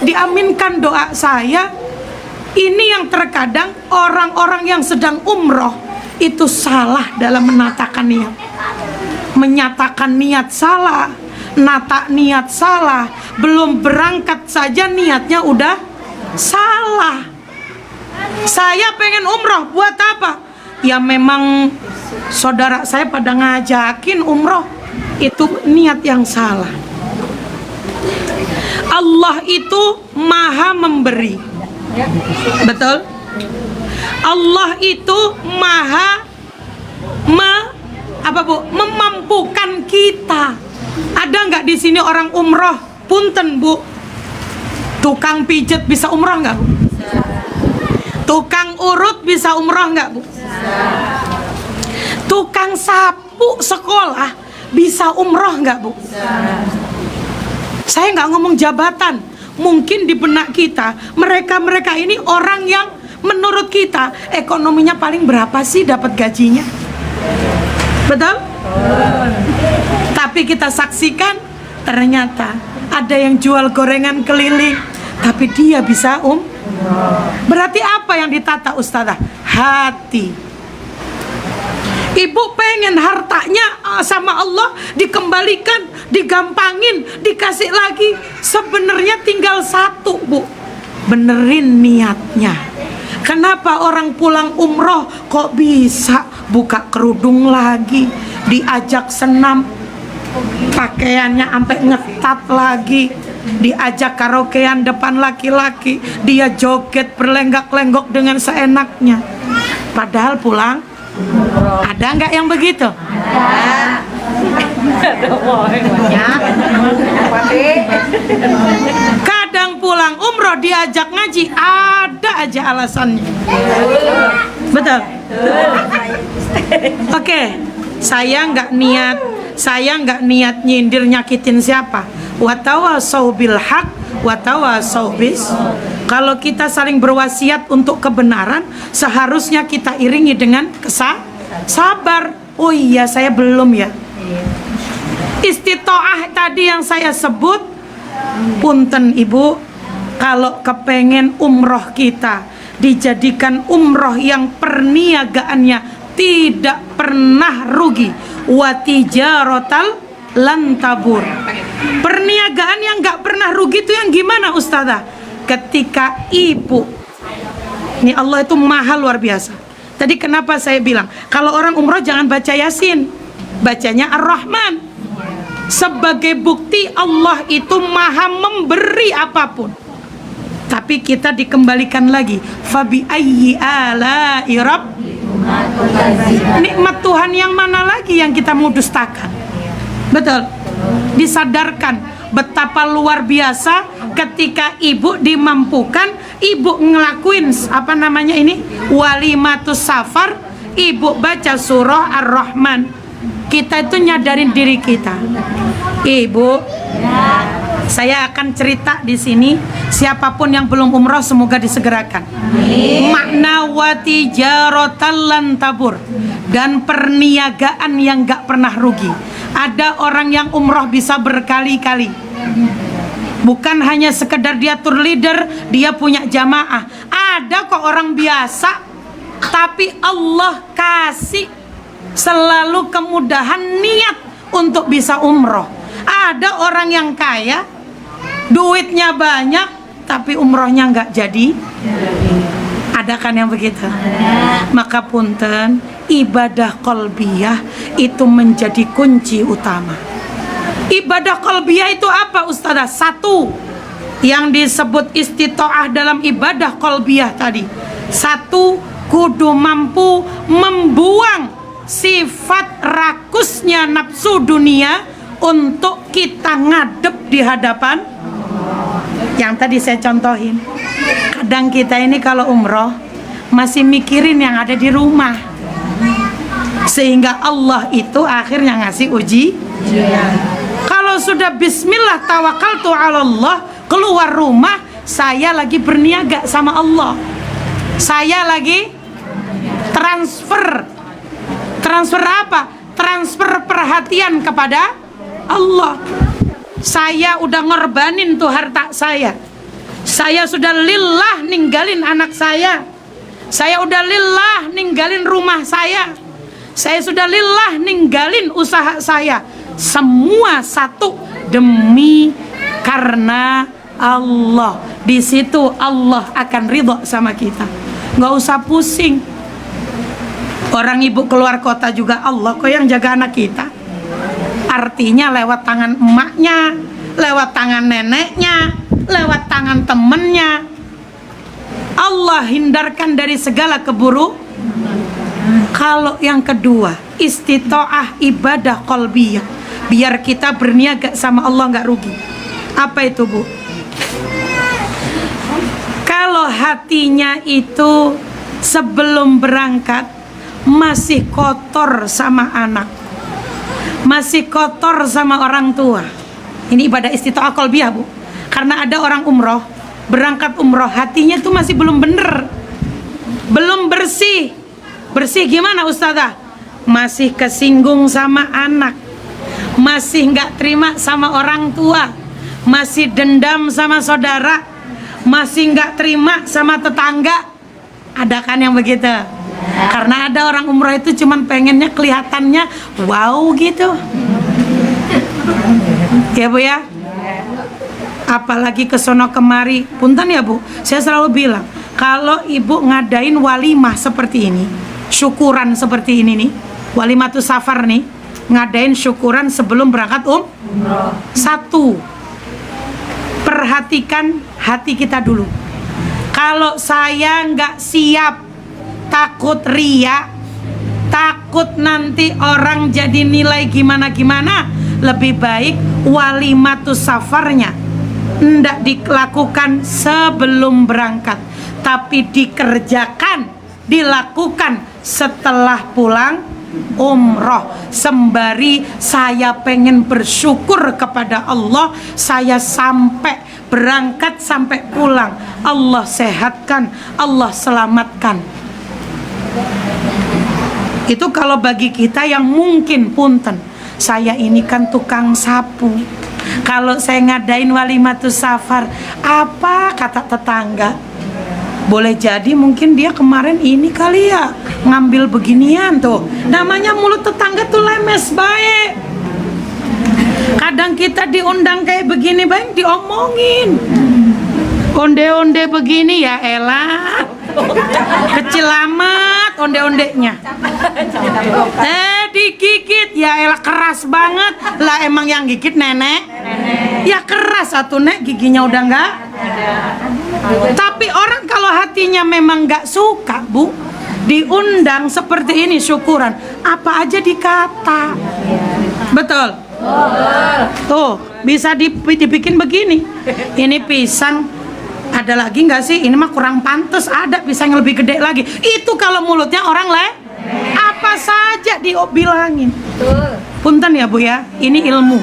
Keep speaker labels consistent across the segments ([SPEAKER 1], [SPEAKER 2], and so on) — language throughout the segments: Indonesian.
[SPEAKER 1] diaminkan doa saya. Ini yang terkadang orang-orang yang sedang umroh itu salah dalam menatakan niat. Menyatakan niat salah, nata niat salah, belum berangkat saja niatnya udah salah. Saya pengen umroh, buat apa? Ya memang saudara saya pada ngajakin umroh, itu niat yang salah. Allah itu maha memberi, betul? Allah itu maha memampukan kita. Ada nggak di sini orang umroh? Punten bu, tukang pijet bisa umroh nggak bu? Tukang urut bisa umroh nggak bu? Tukang sapu sekolah bisa umroh nggak bu? Saya nggak ngomong jabatan. Mungkin di benak kita, mereka ini orang yang menurut kita ekonominya paling berapa sih dapat gajinya? Betul? Tapi kita saksikan ternyata ada yang jual gorengan keliling, tapi dia bisa Berarti apa yang ditata ustazah? Hati. Ibu pengen hartanya sama Allah dikembalikan, digampangin, dikasih lagi. Sebenarnya tinggal satu bu, benerin niatnya. Kenapa orang pulang umroh kok bisa buka kerudung lagi, diajak senam, pakaiannya sampai ngetat lagi, diajak karaokean depan laki-laki, dia joget berlenggak-lenggok dengan seenaknya. Padahal pulang, ada nggak yang begitu? Kadang pulang umroh diajak ngaji, ada aja alasannya. Betul? Oke, saya nggak niat nyindir nyakitin siapa. Watawasau bil haq, watawasau bis. Kalau kita saling berwasiat untuk kebenaran, seharusnya kita iringi dengan sabar. Oh iya, saya belum ya. Istitoah tadi yang saya sebut, punten ibu, kalau kepengen umroh kita dijadikan umroh yang perniagaannya tidak pernah rugi, watijarotal lantabur. Perniagaan yang nggak pernah rugi itu yang gimana ustazah? Ketika ibu, ini Allah itu maha luar biasa. Tadi kenapa saya bilang kalau orang umroh jangan baca Yasin, bacanya Ar-Rahman. Sebagai bukti Allah itu maha memberi apapun. Tapi kita dikembalikan lagi, fabi ayyi ala'i rabb, nikmat Tuhan yang mana lagi yang kita mau dustakan? Betul. Disadarkan betapa luar biasa ketika ibu dimampukan, ibu ngelakuin apa namanya ini, walimatus safar, ibu baca surah Ar-Rahman. Kita itu nyadarin diri kita. Ibu, saya akan cerita di sini. Siapapun yang belum umroh semoga disegerakan. Makna watijarotal lantabur, dan perniagaan yang gak pernah rugi. Ada orang yang umroh bisa berkali-kali. Bukan hanya sekedar dia tour leader, dia punya jamaah. Ada kok orang biasa, tapi Allah kasih selalu kemudahan niat untuk bisa umroh. Ada orang yang kaya, duitnya banyak, tapi umrohnya nggak jadi. Ada kan yang begitu? Maka punten, ibadah qalbiyah itu menjadi kunci utama. Ibadah qalbiyah itu apa ustazah? Satu, yang disebut istitoah dalam ibadah qalbiyah tadi. Satu, kudu mampu membuang sifat rakusnya nafsu dunia untuk kita ngadep di hadapan. Yang tadi saya contohin, kadang kita ini kalau umroh masih mikirin yang ada di rumah, sehingga Allah itu akhirnya ngasih ujian. Kalau sudah bismillah tawakkaltu ala Allah, keluar rumah, saya lagi berniaga sama Allah, saya lagi transfer apa? Transfer perhatian kepada Allah. Saya udah ngorbanin tuh harta saya. Saya sudah lillah ninggalin anak saya. Saya udah lillah ninggalin rumah saya. Saya sudah lillah ninggalin usaha saya. Semua satu demi karena Allah. Di situ Allah akan ridho sama kita. Nggak usah pusing. Orang ibu keluar kota juga Allah kok yang jaga anak kita. Artinya lewat tangan emaknya, lewat tangan neneknya, lewat tangan temennya. Allah hindarkan dari segala keburukan. Kalau yang kedua, istitoah ibadah qalbiyah, biar kita berniaga sama Allah nggak rugi. Apa itu, Bu? Kalau hatinya itu sebelum berangkat masih kotor sama anak, masih kotor sama orang tua, ini ibadah istitoah qalbiyah, Bu. Karena ada orang umroh, berangkat umroh, hatinya tuh masih belum bener, belum bersih. Bersih gimana Ustazah? Masih kesinggung sama anak, masih nggak terima sama orang tua, masih dendam sama saudara, masih nggak terima sama tetangga. Ada kan yang begitu? Karena ada orang umroh itu cuman pengennya kelihatannya wow gitu. Ya Bu ya? Apalagi kesono kemari, punten ya Bu, saya selalu bilang kalau ibu ngadain walimah seperti ini, syukuran seperti ini nih, walimatus safar nih, ngadain syukuran sebelum berangkat satu, perhatikan hati kita dulu. Kalau saya nggak siap, takut ria, takut nanti orang jadi nilai gimana-gimana, lebih baik walimatus safarnya ndak dilakukan sebelum berangkat, tapi dikerjakan, dilakukan setelah pulang umroh. Sembari saya pengen bersyukur kepada Allah, saya sampai berangkat sampai pulang, Allah sehatkan, Allah selamatkan. Itu kalau bagi kita yang mungkin, punten, saya ini kan tukang sapu, kalau saya ngadain walimatus safar, apa kata tetangga? Boleh jadi mungkin dia kemarin ini kali ya ngambil beginian tuh. Namanya mulut tetangga tuh lemes baik. Kadang kita diundang kayak begini baik diomongin. Onde-onde begini ya elah, kecil amat onde-ondenya. Digigit ya elah keras banget. Lah emang yang gigit nenek. Ya keras satu nek, giginya udah enggak. Tapi orang kalau hatinya memang enggak suka, Bu, diundang seperti ini syukuran, apa aja dikata. Betul? Tuh, bisa dibikin begini. Ini pisang ada lagi nggak sih? Ini mah kurang pantas, ada pisang yang lebih gede lagi. Itu kalau mulutnya orang apa saja dibilangin. Punten ya Bu ya, ini ilmu.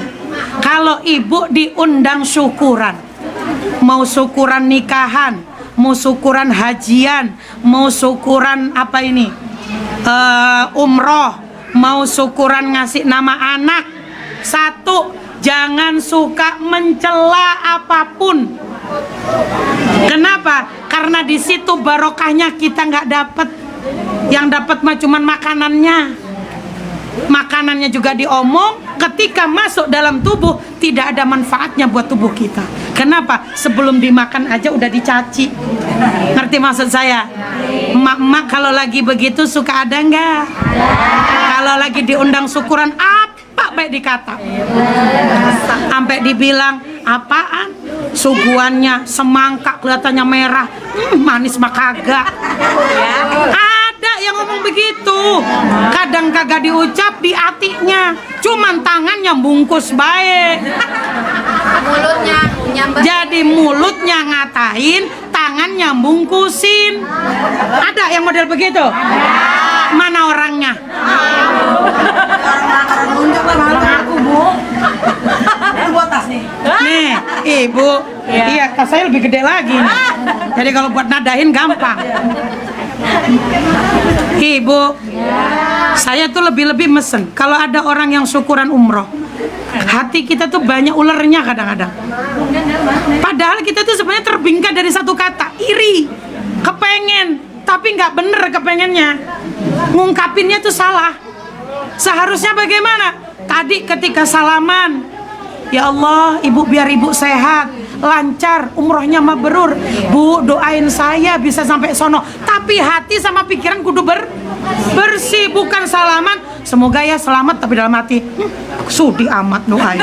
[SPEAKER 1] Kalau ibu diundang syukuran, mau syukuran nikahan, mau syukuran hajian, mau syukuran apa ini, umroh, mau syukuran ngasih nama anak, satu, jangan suka mencela apapun. Kenapa? Karena di situ barokahnya kita nggak dapat. Yang dapat mah cuman makanannya. Makanannya juga diomong, ketika masuk dalam tubuh tidak ada manfaatnya buat tubuh kita. Kenapa? Sebelum dimakan aja udah dicaci. Ngerti maksud saya? Emak-emak kalau lagi begitu suka ada nggak? Kalau lagi diundang syukuran apa baik dikata. Sampai dibilang apaan? Suguhannya semangka kelihatannya merah, manis mah kagak. Ada yang ngomong begitu. Kadang kagak diucap di hatinya, cuman tangannya bungkus baik.
[SPEAKER 2] Mulutnya nyamber.
[SPEAKER 1] Jadi mulutnya ngatain, tangannya bungkusin. Ada yang model begitu? Mana orangnya?
[SPEAKER 2] Aku, Bu. Itu buat tas nih.
[SPEAKER 1] Nih, Ibu. Iya, tas saya lebih gede lagi nih. Jadi kalau buat nadahin gampang. Ibu, saya tuh lebih-lebih mesen kalau ada orang yang syukuran umroh, Hati kita tuh banyak ulernya kadang-kadang. Padahal kita tuh sebenarnya terbingkai dari satu kata, iri, kepengen, tapi nggak bener kepengennya. Ngungkapinnya tuh salah. Seharusnya bagaimana? Tadi ketika salaman, ya Allah, ibu biar ibu sehat, lancar, umrohnya mabrur. Bu, doain saya bisa sampai sono. Tapi hati sama pikiran kudu bersih, bukan salaman. Semoga ya selamat, tapi dalam hati, sudi amat doain.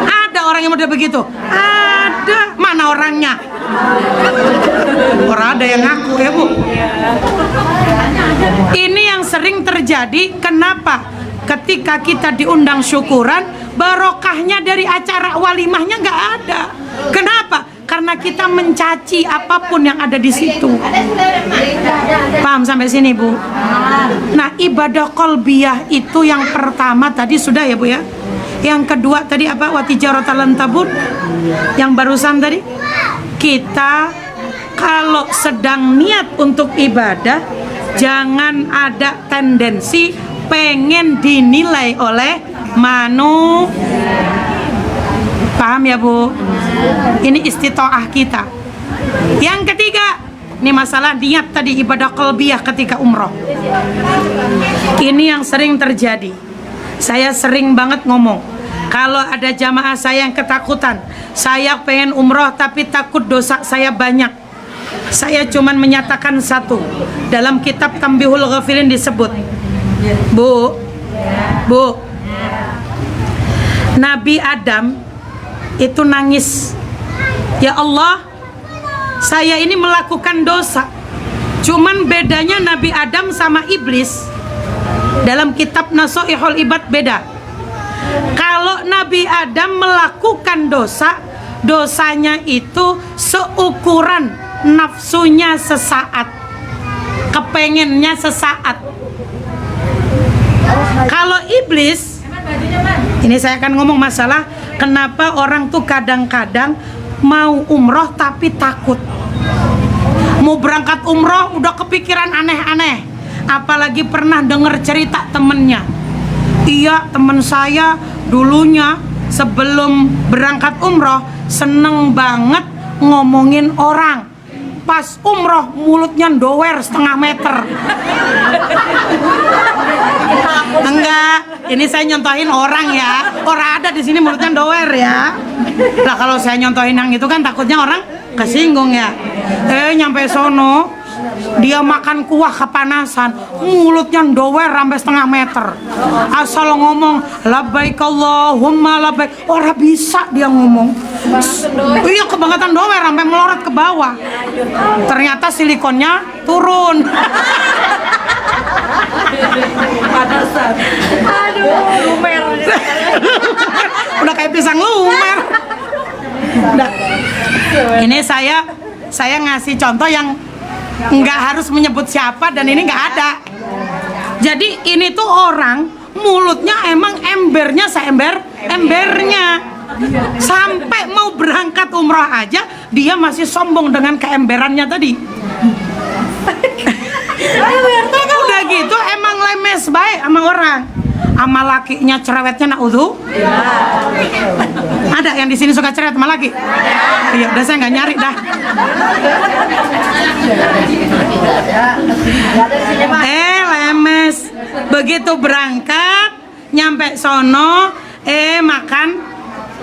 [SPEAKER 1] Ada orang yang model begitu? Ada. Mana orangnya? Orang ada yang ngaku ya Bu. Ini yang sering terjadi. Kenapa? Ketika kita diundang syukuran, barokahnya dari acara walimahnya nggak ada. Kenapa? Karena kita mencaci apapun yang ada di situ. Paham sampai sini Bu? Nah, ibadah qalbiyah itu yang pertama tadi sudah ya Bu ya. Yang kedua tadi apa? Wa tijaratan lan tabur. Yang barusan tadi, kita kalau sedang niat untuk ibadah, jangan ada tendensi pengen dinilai oleh Paham ya Bu? Ini istitoah kita. Yang ketiga, ini masalah niat tadi, ibadah qalbiyah ketika umroh. Ini yang sering terjadi. Saya sering banget ngomong, kalau ada jamaah saya yang ketakutan, saya pengen umroh tapi takut dosa saya banyak, saya cuman menyatakan satu. Dalam kitab Tambihul Ghafilin disebut, Bu, Nabi Adam itu nangis, ya Allah, saya ini melakukan dosa. Cuman bedanya Nabi Adam sama iblis, dalam kitab Nasoihul Ibad beda. Kalau Nabi Adam melakukan dosa, dosanya itu seukuran nafsunya sesaat, kepengennya sesaat. Kalau iblis, ini saya akan ngomong masalah kenapa orang tuh kadang-kadang mau umroh tapi takut. Mau berangkat umroh udah kepikiran aneh-aneh. Apalagi pernah dengar cerita temennya. Iya, temen saya dulunya sebelum berangkat umroh seneng banget ngomongin orang. Pas umroh mulutnya dower setengah meter. Enggak, ini saya nyontohin orang ya. Orang ada di sini mulutnya dower ya. Lah kalau saya nyontohin yang itu kan takutnya orang kesinggung ya. Nyampe sono, dia makan kuah kepanasan, mulutnya dower sampai setengah meter. Asal ngomong labbaik Allahumma labbaik, orang bisa dia ngomong. Iya, kebangetan dower sampai melorot ke bawah. Ternyata silikonnya turun.
[SPEAKER 2] Lumer.
[SPEAKER 1] Udah kayak pisang lumer. Udah. Ini saya ngasih contoh yang nggak harus menyebut siapa, dan ini nggak ada. Jadi ini tuh orang mulutnya emang embernya embernya. Sampai mau berangkat umroh aja dia masih sombong dengan keemberannya tadi. Udah gitu emang lemes baik sama orang. Sama lakinya cerewetnya naudzu. Ada yang di sini suka cerewet sama laki? Iya, udah saya nggak nyari dah. Lemes. Begitu berangkat, nyampe sono,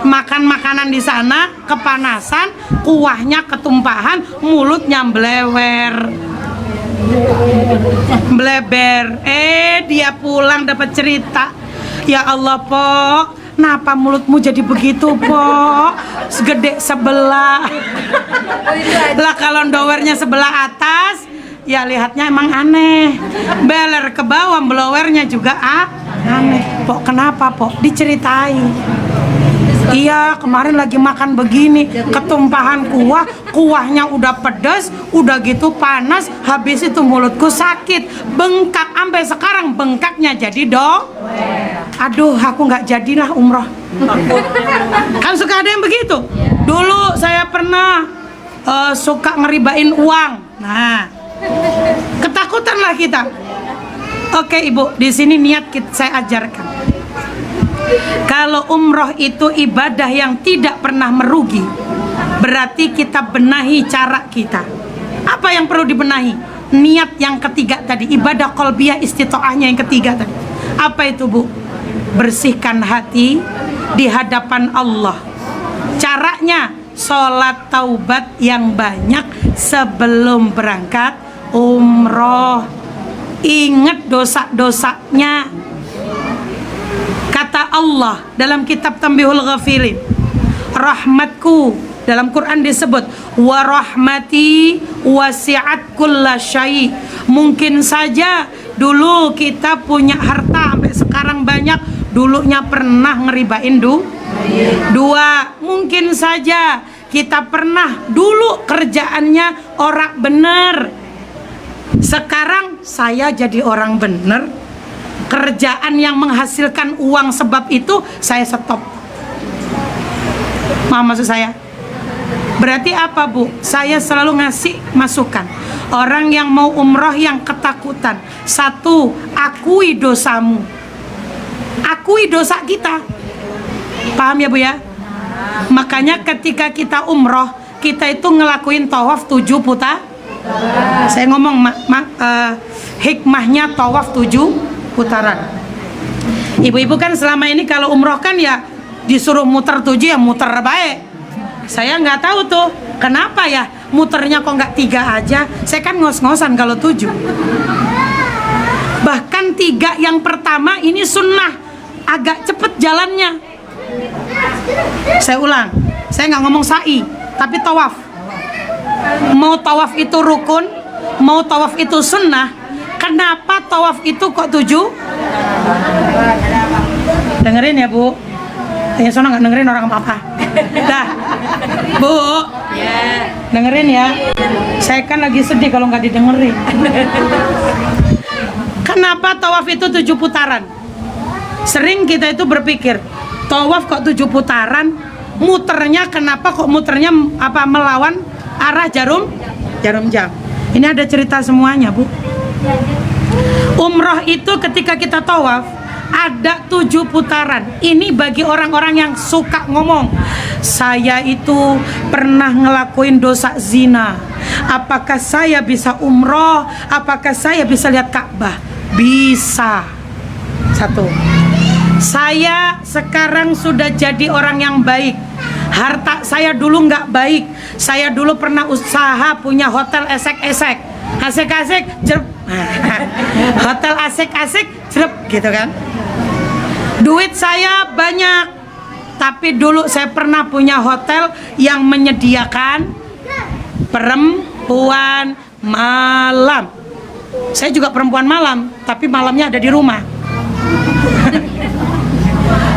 [SPEAKER 1] makan makanan di sana, kepanasan, kuahnya ketumpahan, mulutnya bleber. Dia pulang dapat cerita, ya Allah Pok, kenapa mulutmu jadi begitu Pok? Segede sebelah. Lah kalau dowernya sebelah atas, ya lihatnya emang aneh. Beler ke bawah, blowernya juga aneh. Pok kenapa Pok? Diceritain. Iya, kemarin lagi makan begini, ketumpahan kuahnya udah pedas, udah gitu panas, habis itu mulutku sakit, bengkak, sampai sekarang bengkaknya jadi aduh, aku nggak jadilah umroh. Kan suka ada yang begitu. Dulu saya pernah suka ngeribain uang. Nah, ketakutan lah kita. Oke Ibu, di sini niat saya ajarkan. Kalau umroh itu ibadah yang tidak pernah merugi, berarti kita benahi cara kita. Apa yang perlu dibenahi? Niat yang ketiga tadi, ibadah qalbiyah istitoahnya yang ketiga tadi. Apa itu, Bu? Bersihkan hati di hadapan Allah. Caranya sholat taubat yang banyak sebelum berangkat umroh. Ingat dosa-dosanya. Kata Allah dalam kitab Tanbihul Ghafilin, rahmatku, dalam Quran disebut wa rahmati wasi'at kulla syai'. Mungkin saja dulu kita punya harta sampai sekarang banyak, dulunya pernah ngeribain dua. Mungkin saja kita pernah dulu kerjaannya orang bener, sekarang saya jadi orang bener, kerjaan yang menghasilkan uang sebab itu saya stop. Maksud saya berarti apa, Bu? Saya selalu ngasih masukan. Orang yang mau umroh yang ketakutan, satu, akui dosamu, akui dosa kita. Paham ya, Bu ya? Makanya ketika kita umroh, kita itu ngelakuin tawaf 7 putaran. Saya ngomong hikmahnya tawaf 7 putaran. Ibu-ibu kan selama ini kalau umroh kan ya disuruh muter 7 ya muter baik. Saya nggak tahu tuh kenapa ya muternya kok nggak 3 aja. Saya kan ngos-ngosan kalau 7. Bahkan 3 yang pertama ini sunnah, agak cepet jalannya. Saya ulang, saya nggak ngomong sa'i, tapi tawaf. Mau tawaf itu rukun, mau tawaf itu sunnah. Kenapa tawaf itu kok 7? Dengerin ya, Bu. Ya soalnya nggak dengerin orang apa-apa. Dah, Bu. Dengerin ya. Saya kan lagi sedih kalau nggak didengerin. Kenapa tawaf itu 7 putaran? Sering kita itu berpikir, tawaf kok 7 putaran? Muternya kenapa kok muternya melawan arah jarum jam? Ini ada cerita semuanya, Bu. Umroh itu ketika kita tawaf ada 7 putaran. Ini bagi orang-orang yang suka ngomong, saya itu pernah ngelakuin dosa zina, apakah saya bisa umroh? Apakah saya bisa lihat Ka'bah? Bisa. 1. Saya sekarang sudah jadi orang yang baik. Harta saya dulu nggak baik. Saya dulu pernah usaha punya hotel esek-esek, asik-asik, jerep. Hotel asik-asik, jerep, gitu kan. Duit saya banyak, tapi dulu saya pernah punya hotel yang menyediakan perempuan malam. Saya juga perempuan malam, tapi malamnya ada di rumah.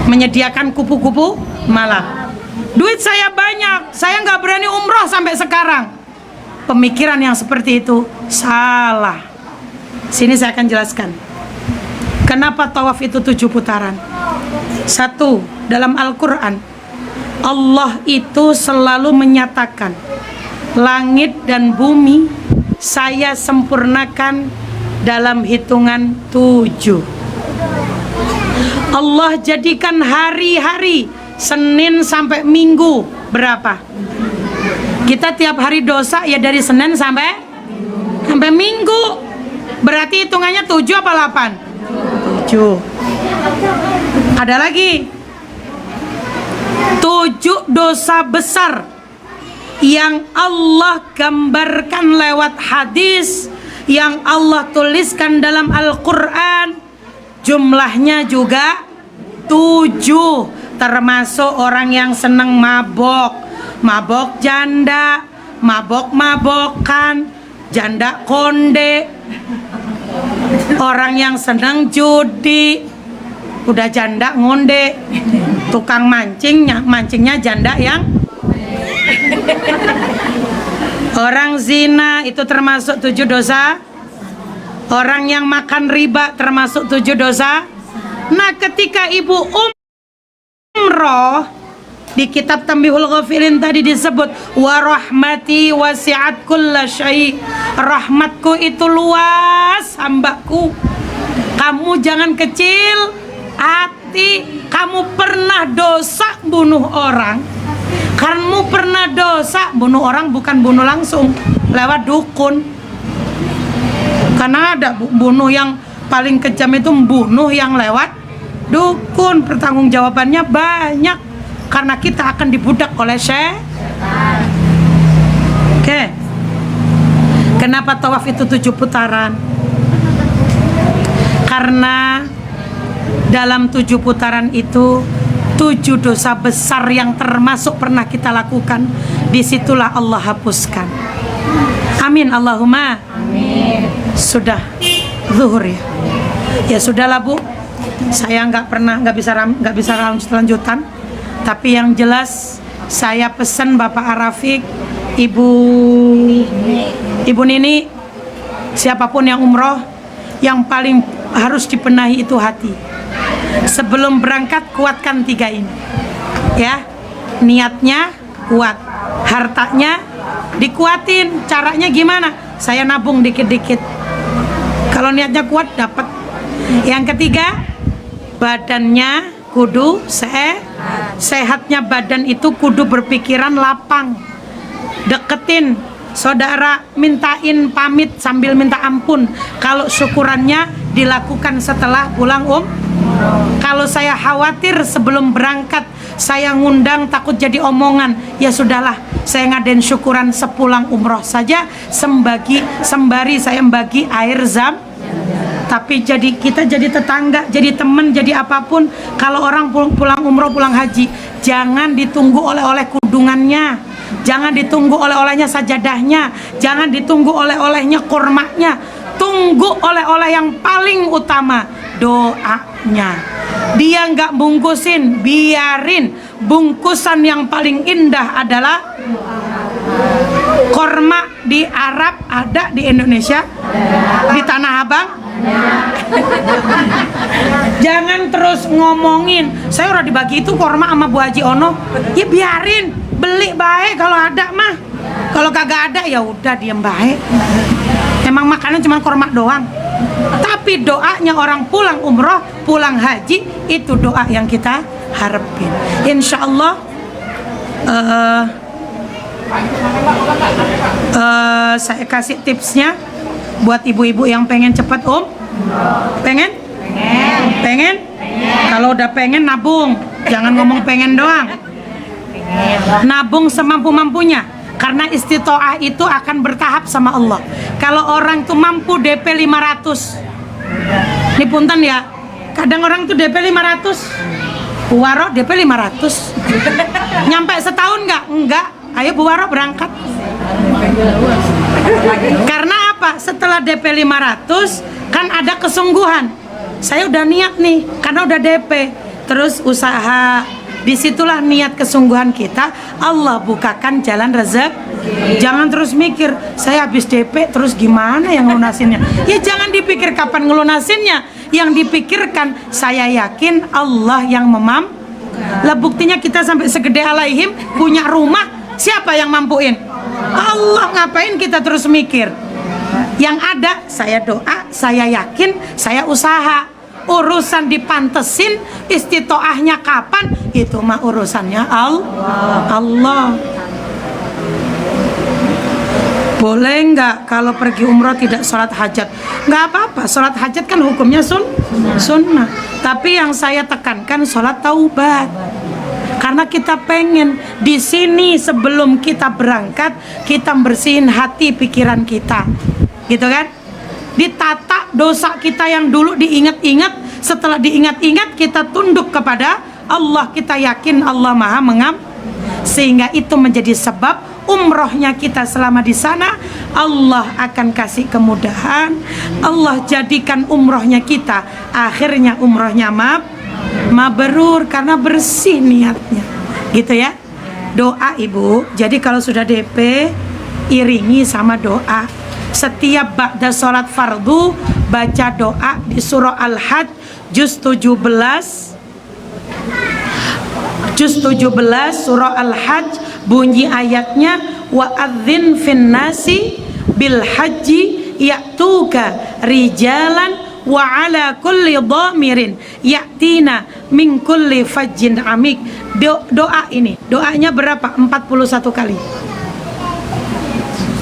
[SPEAKER 1] Menyediakan kupu-kupu malam. Duit saya banyak, saya nggak berani umroh sampai sekarang. Pemikiran yang seperti itu salah. Sini saya akan jelaskan kenapa tawaf itu 7 putaran. 1, dalam Al-Quran Allah itu selalu menyatakan, langit dan bumi saya sempurnakan dalam hitungan 7. Allah jadikan hari-hari Senin sampai Minggu berapa? Kita tiap hari dosa ya dari Senin sampai Minggu. Berarti hitungannya 7 apa 8? 7. Ada lagi 7 dosa besar yang Allah gambarkan lewat hadis, yang Allah tuliskan dalam Al-Quran. Jumlahnya juga 7. Termasuk orang yang senang mabok, mabok janda, mabok-mabokan, janda konde, orang yang senang judi, udah janda ngonde, tukang mancingnya janda yang orang zina itu termasuk 7 dosa. Orang yang makan riba termasuk 7 dosa. Nah, ketika ibu umroh di kitab Tanbihul Ghafilin tadi disebut wa rahmati wasi'at kulla syai'. Rahmatku itu luas, hambaku. Kamu jangan kecil hati. berarti kamu pernah dosa bunuh orang. Kamu pernah dosa bunuh orang, bukan bunuh langsung lewat dukun. Karena ada bunuh yang paling kejam itu bunuh yang lewat dukun. Pertanggungjawabannya banyak karena kita akan dibudak oleh setan. Oke. Kenapa tawaf itu 7 putaran? Karena dalam 7 putaran itu 7 dosa besar yang termasuk pernah kita lakukan, disitulah Allah hapuskan. Amin Allahumma. Amin. Sudah zuhur ya. Ya sudahlah Bu. Saya nggak bisa lanjutan. Tapi yang jelas saya pesan Bapak Arafiq, Ibu Nini, siapapun yang umroh, yang paling harus dibenahi itu hati. Sebelum berangkat kuatkan 3 ini ya. Niatnya kuat, hartanya dikuatin. Caranya gimana? Saya nabung dikit-dikit. Kalau niatnya kuat dapat. Yang ketiga, badannya kudu sehatnya badan itu kudu berpikiran lapang. Deketin saudara, mintain pamit sambil minta ampun. Kalau syukurannya dilakukan setelah pulang Kalau saya khawatir sebelum berangkat saya ngundang takut jadi omongan, ya sudahlah, saya ngadain syukuran sepulang umroh saja, sembari saya membagi air zam. Tapi kita jadi tetangga, jadi teman, jadi apapun. Kalau orang pulang umroh, pulang haji, jangan ditunggu oleh-oleh kudungannya, jangan ditunggu oleh-olehnya sajadahnya, jangan ditunggu oleh-olehnya kurmanya. Tunggu oleh-oleh yang paling utama, doanya. Dia nggak bungkusin, biarin. Bungkusan yang paling indah adalah korma. Di Arab ada, di Indonesia, di Tanah Abang. Jangan terus ngomongin, saya udah dibagi itu korma sama Bu Haji Ono. Ya biarin, beli baik kalau ada mah. Kalau kagak ada ya udah diem baik. Emang makanan cuma korma doang. Tapi doanya orang pulang umroh, pulang haji, itu doa yang kita harapin. Insya Allah saya kasih tipsnya buat ibu-ibu yang pengen cepat pengen? Kalau udah pengen nabung, jangan ngomong pengen doang. Nabung semampu-mampunya. Karena istitoah itu akan bertahap sama Allah. Kalau orang tuh mampu DP 500. Ini punten ya. Kadang orang tuh DP 500. Bu Waro DP 500. Nyampe setahun nggak? Enggak. Ayo Bu Waro berangkat. Karena apa? Setelah DP 500 kan ada kesungguhan. Saya udah niat nih karena udah DP. Terus usaha. Disitulah niat kesungguhan kita, Allah bukakan jalan rezeki. Jangan terus mikir, saya habis DP terus gimana yang ngelunasinnya. Ya jangan dipikir kapan ngelunasinnya. Yang dipikirkan, saya yakin Allah yang Lah buktinya kita sampai segede Alaihim punya rumah, siapa yang mampuin? Allah. Ngapain kita terus mikir? Yang ada, saya doa, saya yakin, saya usaha. Urusan dipantesin, istitoahnya kapan, itu mah urusannya Allah. Boleh nggak kalau pergi umroh tidak sholat hajat? Nggak apa-apa, sholat hajat kan hukumnya sunnah. Tapi yang saya tekankan sholat taubat. Karena kita pengen di sini sebelum kita berangkat, kita bersihin hati pikiran kita, gitu kan? Ditata dosa kita yang dulu diingat-ingat. Setelah diingat-ingat kita tunduk kepada Allah. Kita yakin Allah Maha sehingga itu menjadi sebab umrohnya kita selama di sana Allah akan kasih kemudahan. Allah jadikan umrohnya kita akhirnya umrohnya mabrur karena bersih niatnya, gitu ya. Doa Ibu. Jadi kalau sudah DP iringi sama doa. Setiap ba'da sholat fardu baca doa di surah Al-Hajj juz 17 surah Al-Hajj, bunyi ayatnya wa adzin fin nasi bil haji ya'tuka rijalan wa ala kulli dhamirin ya'tina min kulli fajjin amik. Doa ini, doanya berapa? 41 kali.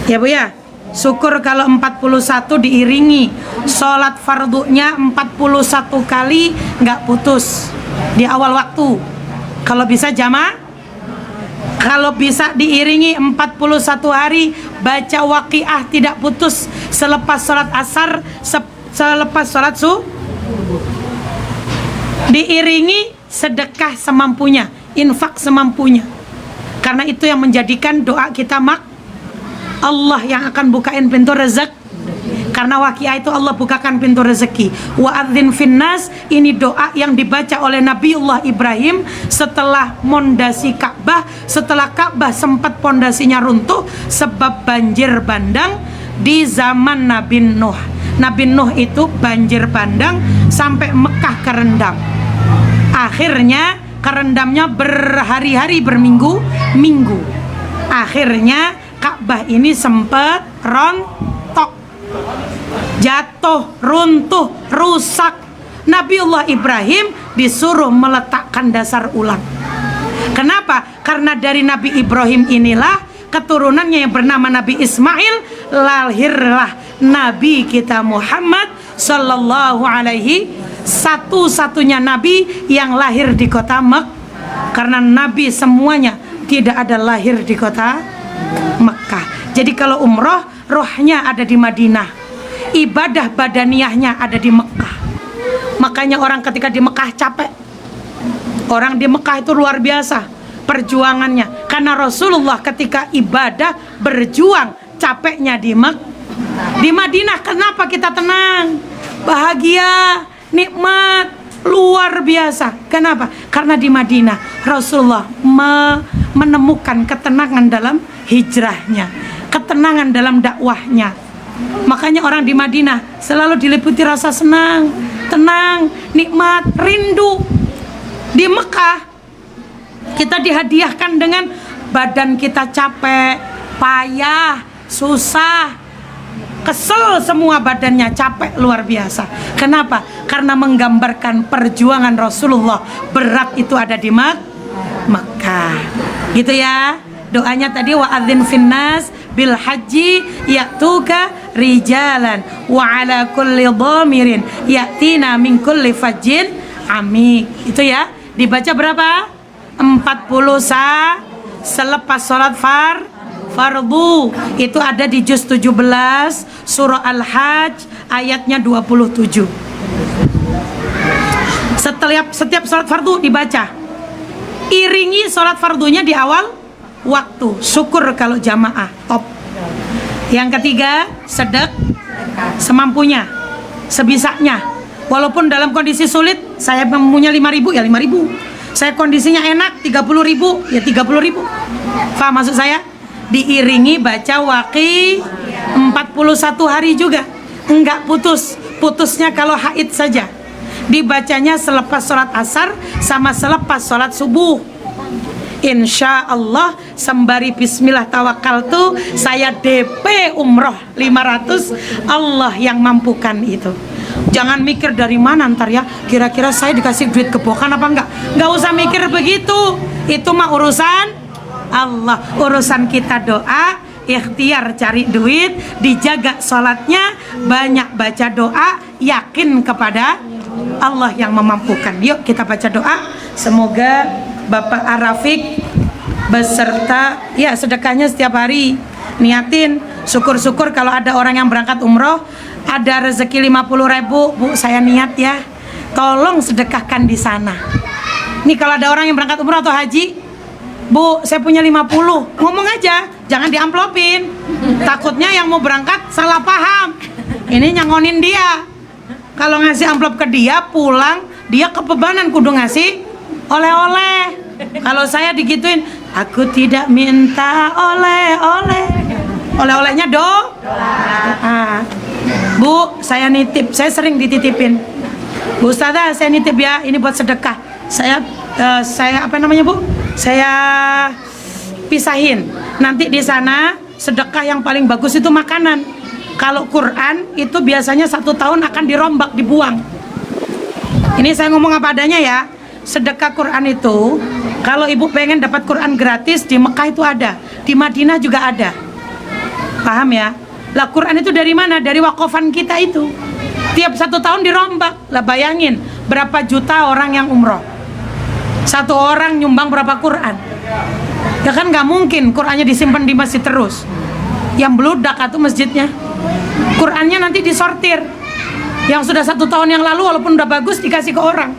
[SPEAKER 1] Ya Bu ya. Syukur kalau 41 diiringi sholat fardunya 41 kali nggak putus di awal waktu. Kalau bisa jamaah, kalau bisa diiringi 41 hari baca waqiah tidak putus selepas sholat asar, selepas sholat diiringi sedekah semampunya, infak semampunya. Karena itu yang menjadikan doa kita Allah yang akan bukain pintu rezeki. Karena waqiah itu Allah bukakan pintu rezeki. Wa adzin finnas, ini doa yang dibaca oleh Nabiullah Ibrahim setelah mondasi Ka'bah, setelah Ka'bah sempat pondasinya runtuh sebab banjir bandang di zaman Nabi Nuh. Nabi Nuh itu banjir bandang sampai Mekah kerendam. Akhirnya kerendamnya berhari-hari, berminggu-minggu. Akhirnya Ka'bah ini sempat rontok, jatuh, runtuh, rusak. Nabiullah Ibrahim disuruh meletakkan dasar ulang. Kenapa? Karena dari Nabi Ibrahim inilah keturunannya yang bernama Nabi Ismail, lahirlah Nabi kita Muhammad Sallallahu Alaihi, satu-satunya Nabi yang lahir di kota Mekah. Karena Nabi semuanya tidak ada lahir di kota Mekah. Jadi kalau umroh, rohnya ada di Madinah, ibadah badaniyahnya ada di Mekah. Makanya orang ketika di Mekah capek. Orang di Mekah itu luar biasa perjuangannya. Karena Rasulullah ketika ibadah berjuang, capeknya di Mekah. Di Madinah kenapa kita tenang, bahagia, nikmat, luar biasa. Kenapa? Karena di Madinah Rasulullah menemukan ketenangan dalam hijrahnya, ketenangan dalam dakwahnya. Makanya orang di Madinah selalu diliputi rasa senang, tenang, nikmat, rindu. Di Mekah kita dihadiahkan dengan badan kita capek, payah, susah, kesel semua badannya, capek luar biasa. Kenapa? Karena menggambarkan perjuangan Rasulullah. Berat itu ada di Mekah. Gitu ya. Doanya tadi wa adzin finnas bil haji ya'tuka rijalan wa ala kulli dhamirin ya'tina min kulli fajjin amik. Itu ya. Dibaca berapa? 40 selepas sholat fardu. Itu ada di juz 17 surah Al-Hajj ayatnya 27. Setiap sholat fardu dibaca. Iringi sholat fardunya di awal waktu. Syukur kalau jamaah, top. Yang ketiga, sedek semampunya, sebisanya. Walaupun dalam kondisi sulit, saya punya 5.000 ya 5.000. Saya kondisinya enak 30.000 ya 30.000. Faham maksud saya? Diiringi baca waqi 41 hari juga, enggak putus. Putusnya kalau haid saja. Dibacanya selepas sholat asar sama selepas sholat subuh. Insya Allah sembari bismillah tawakaltu, saya DP umroh 500. Allah yang mampukan itu. Jangan mikir dari mana ntar ya, kira-kira saya dikasih duit kebokan apa enggak. Enggak usah mikir begitu. Itu mah urusan Allah. Urusan kita doa, ikhtiar cari duit, dijaga sholatnya, banyak baca doa, yakin kepada Allah yang memampukan. Yuk kita baca doa. Semoga Bapak Arafik beserta ya sedekahnya setiap hari. Niatin, syukur-syukur kalau ada orang yang berangkat umroh ada rezeki 50.000, Bu, saya niat ya, tolong sedekahkan di sana. Nih kalau ada orang yang berangkat umroh atau haji, Bu, saya punya 50, ngomong aja, jangan diamplopin. Takutnya yang mau berangkat salah paham. Ini nyangonin dia. Kalau ngasih amplop ke dia, pulang dia kebebanan kudu ngasih oleh-oleh. Kalau saya digituin, aku tidak minta oleh-oleh. Oleh-olehnya doa. Bu, saya nitip, saya sering dititipin. Bu Ustazah, saya nitip ya, ini buat sedekah. Saya apa namanya Bu? Saya pisahin. Nanti di sana sedekah yang paling bagus itu makanan. Kalau Quran itu biasanya 1 tahun akan dirombak, dibuang. Ini saya ngomong apa adanya ya. Sedekah Quran itu, kalau ibu pengen dapat Quran gratis, di Mekah itu ada, di Madinah juga ada. Paham ya? Lah Quran itu dari mana? Dari wakofan kita itu. Tiap 1 tahun dirombak. Lah bayangin berapa juta orang yang umroh. 1 orang nyumbang berapa Quran? Ya kan nggak mungkin Qurannya disimpan di masjid terus. Yang beludak atau masjidnya. Qurannya nanti disortir. Yang sudah 1 tahun yang lalu walaupun udah bagus dikasih ke orang.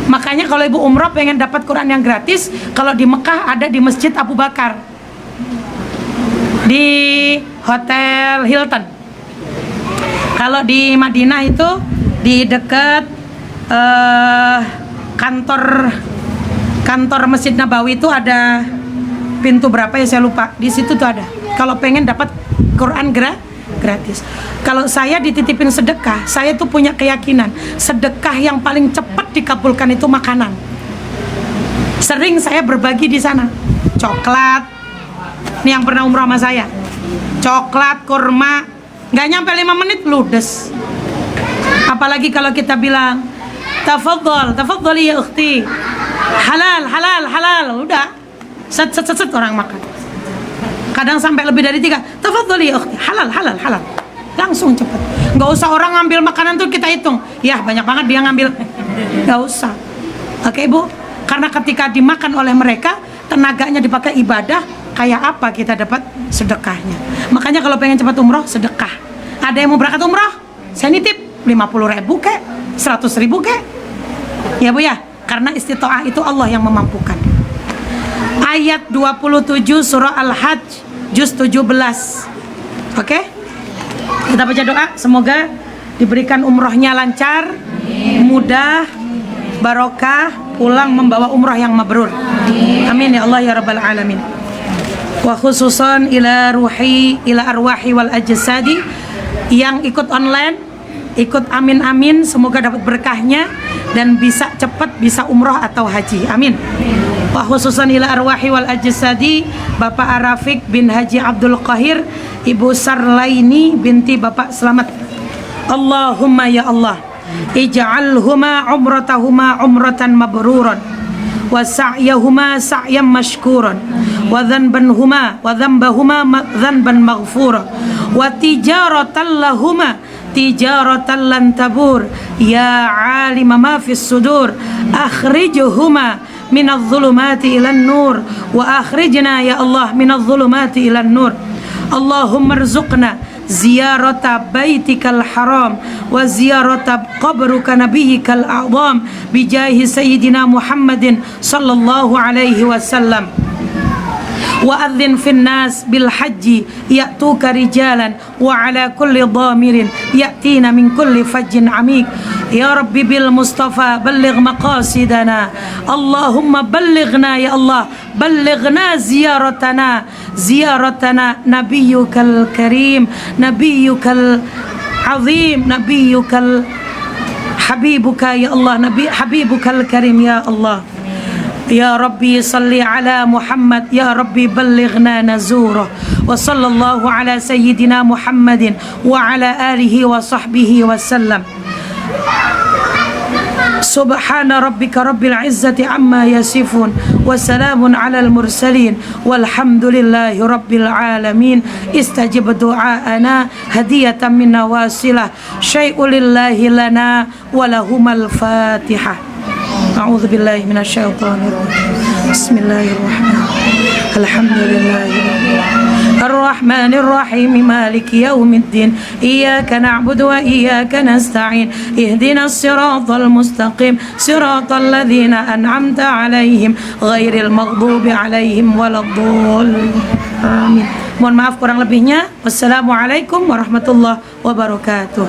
[SPEAKER 1] Makanya kalau ibu umroh pengen dapat Quran yang gratis, kalau di Mekah ada di Masjid Abu Bakar, di Hotel Hilton. Kalau di Madinah itu di dekat kantor Masjid Nabawi itu ada pintu berapa ya saya lupa. Di situ tuh ada. Kalau pengen dapat Quran gratis. Kalau saya dititipin sedekah, saya tuh punya keyakinan sedekah yang paling cepat dikabulkan itu makanan. Sering saya berbagi di sana. Coklat. Ini yang pernah umroh sama saya. Coklat, kurma, nggak nyampe 5 menit ludes. Apalagi kalau kita bilang tafadhali ya ukhti, halal, udah set orang makan. Kadang sampai lebih dari 3, tafadhali ya ukhti, halal, langsung cepet. Nggak usah orang ngambil makanan tuh kita hitung, ya banyak banget dia ngambil, nggak usah. Oke ibu, karena ketika dimakan oleh mereka, tenaganya dipakai ibadah, kayak apa kita dapat sedekahnya. Makanya kalau pengen cepat umroh, sedekah. Ada yang mau berangkat umroh, saya nitip 50.000 kek, 100.000 kek, ya bu ya, karena istitoah itu Allah yang memampukan. Ayat 27 surah Al-Hajj juz 17. Oke? Kita baca doa, semoga diberikan umrohnya lancar, mudah, barokah, pulang membawa umroh yang mabrur. Amin ya Allah ya rabbal alamin. Wa khususan ila arwahi wal ajsadi yang ikut online, ikut amin, semoga dapat berkahnya dan bisa cepat bisa umroh atau haji. Amin. Wa khususan ila arwahi wal ajsadi Bapak Arafiq bin Haji Abdul Qahir, Ibu Sarlaini binti Bapak Selamat. Allahumma ya Allah, ij'alhuma umratahuma umratan mabruran wa sa'yahuma sa'yan mashkuran wa dhanbahuma dhanban maghfura wa tijaratan lahuma tijaratan lan tabur ya alima ma fis sudur akhrijhuma minadh dhulumati ilan nur wa akhrijna ya Allah minadh dhulumati ilan nur. Allahumma rzuqna ziyarata baitikal haram wa ziyarata qabruka nabiyyikal a'zam bijahi sayyidina Muhammadin sallallahu alaihi wasallam. Wa adzin fin nas bil hajji ya'tuka rijalan wa ala kulli dhamirin ya'tina min kulli fajjin amik. Ya Rabbi bil Mustafa balligh maqasidana. Allahumma ballighna ya Allah, ballighna ziyaratana nabiyyukal karim, nabiyyukal azim, nabiyyukal habibuka ya Allah, nabi habibukal karim ya Allah. Ya Rabbi salli ala Muhammad, ya Rabbi ballighna nazurah. Wa sallallahu ala sayyidina Muhammadin wa ala alihi wa sahbihi wa sallam. Subhana rabbika rabbil izzati amma yasifun wa salamun alal mursalin walhamdulillahi rabbil alamin. Istajib du'aana hadiyatan minna wasilah syai'u lillahi lana walahumal fatihah. A'udzu billahi minasyaitonir rajim. Bismillahirrahmanirrahim. Alhamdulillahirabbil Ar-Rahmanir Rahim Maliki Yaumiddin. Iyyaka na'budu wa iyyaka nasta'in. Ihdinas siratal mustaqim. Siratal ladzina an'amta 'alaihim ghairil maghdubi 'alaihim waladdallin. Amin. Mohon maaf kurang lebihnya. Wassalamualaikum warahmatullahi wabarakatuh.